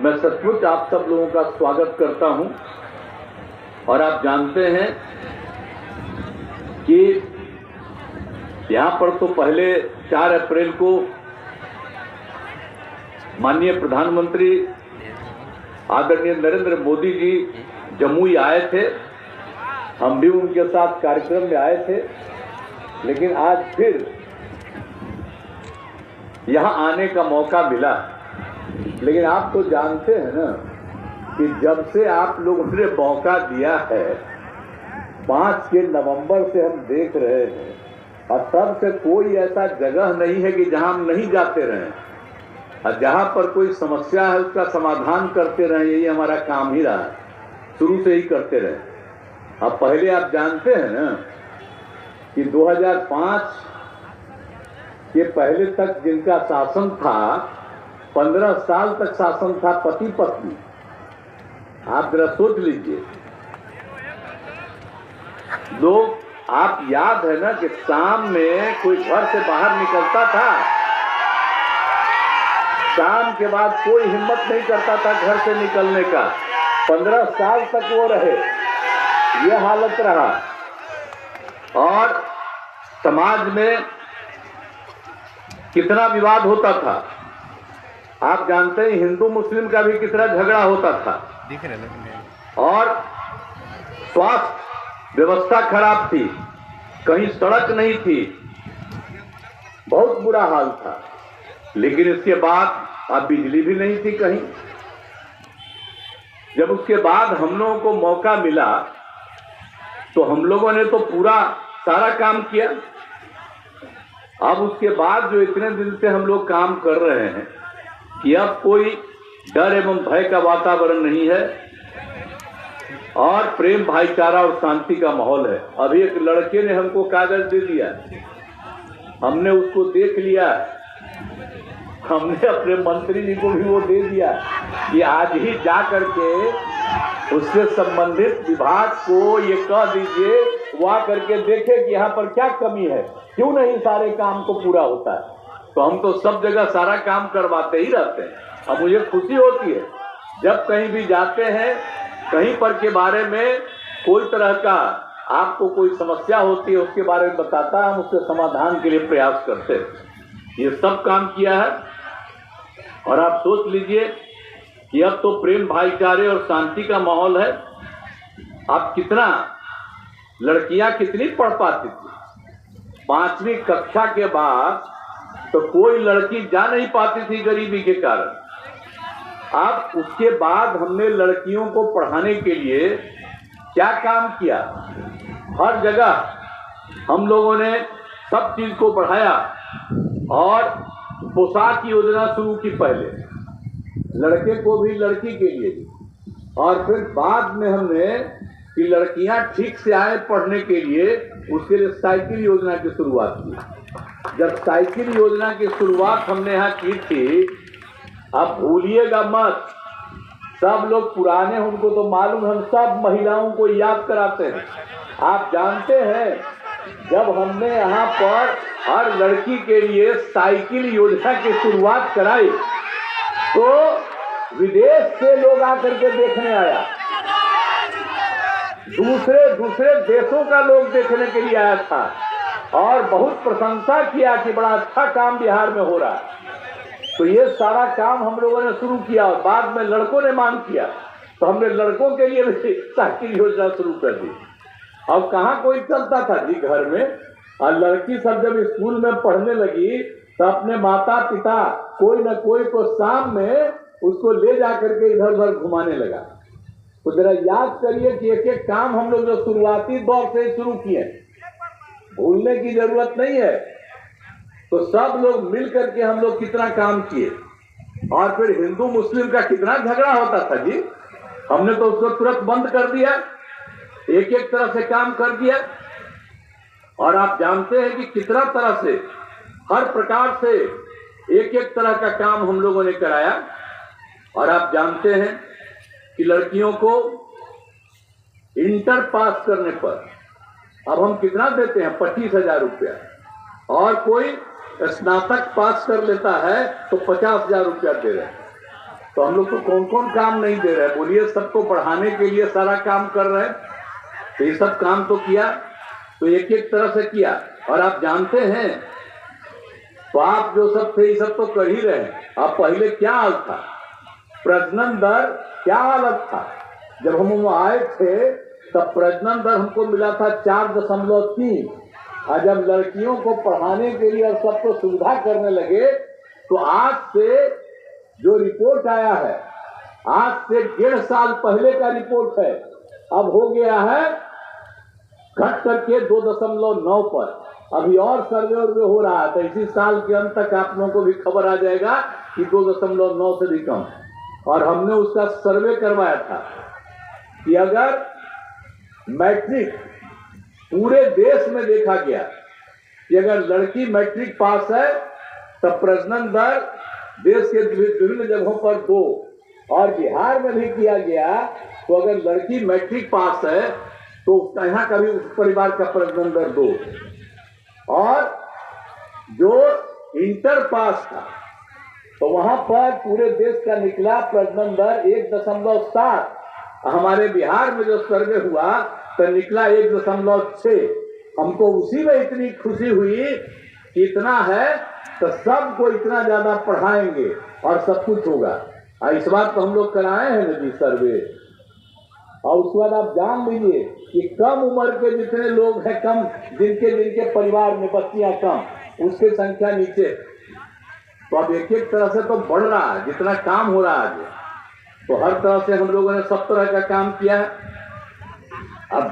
मैं सचमुच आप सब लोगों का स्वागत करता हूं और आप जानते हैं कि यहां पर तो पहले 4 अप्रैल को माननीय प्रधानमंत्री आदरणीय नरेंद्र मोदी जी जमुई आए थे। हम भी उनके साथ कार्यक्रम में आए थे, लेकिन आज फिर यहां आने का मौका मिला। लेकिन आप तो जानते हैं ना कि जब से आप लोगों ने मौका दिया है, 5 नवंबर से हम देख रहे हैं और तब से कोई ऐसा जगह नहीं है कि जहां हम नहीं जाते रहें और जहां पर कोई समस्या है उसका समाधान करते रहें। यही हमारा काम ही रहा, शुरू से ही करते रहे। अब पहले आप जानते हैं ना कि 2005 के पहले तक जिनका शासन था, 15 साल तक शासन था पति पत्नी। आप जरा सोच लीजिए लोग, आप याद है ना कि शाम में कोई घर से बाहर निकलता था, शाम के बाद कोई हिम्मत नहीं करता था घर से निकलने का। 15 साल तक वो रहे, ये हालत रहा। और समाज में कितना विवाद होता था, आप जानते हैं। हिंदू मुस्लिम का भी कितना झगड़ा होता था और स्वास्थ्य व्यवस्था खराब थी, कहीं सड़क नहीं थी, बहुत बुरा हाल था। लेकिन इसके बाद अब बिजली भी नहीं थी कहीं। जब उसके बाद हम लोगों को मौका मिला तो हम लोगों ने तो पूरा सारा काम किया। अब उसके बाद जो इतने दिन से हम लोग काम कर रहे हैं कि अब कोई डर एवं भय का वातावरण नहीं है और प्रेम भाईचारा और शांति का माहौल है। अभी एक लड़के ने हमको कागज दे दिया, हमने उसको देख लिया, हमने अपने मंत्री जी को भी वो दे दिया कि आज ही जा करके उससे संबंधित विभाग को ये कह दीजिए, वो आ करके देखे कि यहाँ पर क्या कमी है, क्यों नहीं सारे काम को पूरा होता है। तो हम तो सब जगह सारा काम करवाते ही रहते हैं। अब मुझे खुशी होती है जब कहीं भी जाते हैं, कहीं पर के बारे में कोई तरह का आपको कोई समस्या होती है उसके बारे में बताता है, हम उसके समाधान के लिए प्रयास करते हैं। ये सब काम किया है और आप सोच लीजिए कि अब तो प्रेम भाईचारे और शांति का माहौल है। अब कितना लड़कियां कितनी पढ़ पाती थी, 5वीं कक्षा के बाद तो कोई लड़की जा नहीं पाती थी गरीबी के कारण। अब उसके बाद हमने लड़कियों को पढ़ाने के लिए क्या काम किया, हर जगह हम लोगों ने सब चीज को बढ़ाया और पोशाक योजना शुरू की, पहले लड़के को भी लड़की के लिए भी, और फिर बाद में हमने कि लड़कियां ठीक से आए पढ़ने के लिए, उसके लिए साइकिल योजना की शुरुआत की। जब साइकिल योजना की शुरुआत हमने यहाँ की थी, अब भूलिएगा मत, सब लोग पुराने उनको तो मालूम, हम सब महिलाओं को याद कराते हैं। आप जानते हैं जब हमने यहाँ पर हर लड़की के लिए साइकिल योजना की शुरुआत कराई तो विदेश से लोग आकर के देखने आया, दूसरे देशों का लोग देखने के लिए आया था और बहुत प्रशंसा किया कि बड़ा अच्छा काम बिहार में हो रहा है। तो ये सारा काम हम लोगों ने शुरू किया और बाद में लड़कों ने मांग किया तो हमने लड़कों के लिए भी साइकिल योजना शुरू कर दी। अब कहाँ कोई चलता था जी घर में, और लड़की सब जब स्कूल में पढ़ने लगी तो अपने माता पिता कोई न कोई को शाम में उसको ले जा करके इधर उधर घुमाने लगा। तो जरा याद करिए कि एक एक काम हम लोग जो शुरुआती दौर से शुरू किए, भूलने की जरूरत नहीं है। तो सब लोग मिल करके हम लोग कितना काम किए और फिर हिंदू मुस्लिम का कितना झगड़ा होता था जी, हमने तो उसको तुरंत बंद कर दिया, एक एक तरह से काम कर दिया। और आप जानते हैं कि कितना तरह से हर प्रकार से एक एक तरह का काम हम लोगों ने कराया। और आप जानते हैं कि लड़कियों को इंटर पास करने पर अब हम कितना देते हैं, 25,000 रुपया, और कोई स्नातक पास कर लेता है तो 50,000 रुपया दे रहे हैं। तो हम लोग तो कौन कौन काम नहीं दे रहे, बोलिए। सबको पढ़ाने के लिए सारा काम कर रहे हैं, तो ये सब काम तो किया, तो एक एक तरह से किया। और आप जानते हैं, तो आप जो सब थे ये सब तो कर ही रहे हैं। आप पहले क्या हाल था, प्रजनन दर क्या हालत था। जब हम वहां आए थे तब प्रजनन दर हमको मिला था 4.3, और जब लड़कियों को पढ़ाने के लिए और सबको सुविधा करने लगे तो आज से जो रिपोर्ट आया है, आज से 1.5 साल पहले का रिपोर्ट है, अब हो गया है घट करके 2.9 पर। अभी और सर्वे हो रहा है, तो इसी साल के अंत तक आप लोगों को भी खबर आ जाएगा कि 2.9 से भी कम। और हमने उसका सर्वे करवाया था कि अगर मैट्रिक पूरे देश में देखा गया कि अगर लड़की मैट्रिक पास है तो प्रजनन दर देश के विभिन्न जगहों पर 2, और बिहार में भी किया गया, तो अगर लड़की मैट्रिक पास है तो यहाँ का भी उस परिवार का प्रजनन दर 2, और जो इंटर पास था तो वहां पर पूरे देश का निकला प्रजनन दर 1.7। हमारे बिहार में जो सर्वे हुआ तो निकला 1.6। हमको उसी में इतनी खुशी हुई कि इतना है तो सबको इतना ज्यादा पढ़ाएंगे और सब कुछ होगा। और इस बात को हम लोग कराए हैं ना जी सर्वे। और उसके बाद आप जान लीजिए कि कम उम्र के जितने लोग हैं, कम जिनके परिवार में बच्चियां कम, उसकी संख्या नीचे। तो अब एक एक तरह से तो बढ़ रहा है, जितना काम हो रहा है, तो हर तरह से हम लोगों ने सब तरह का काम किया है। अब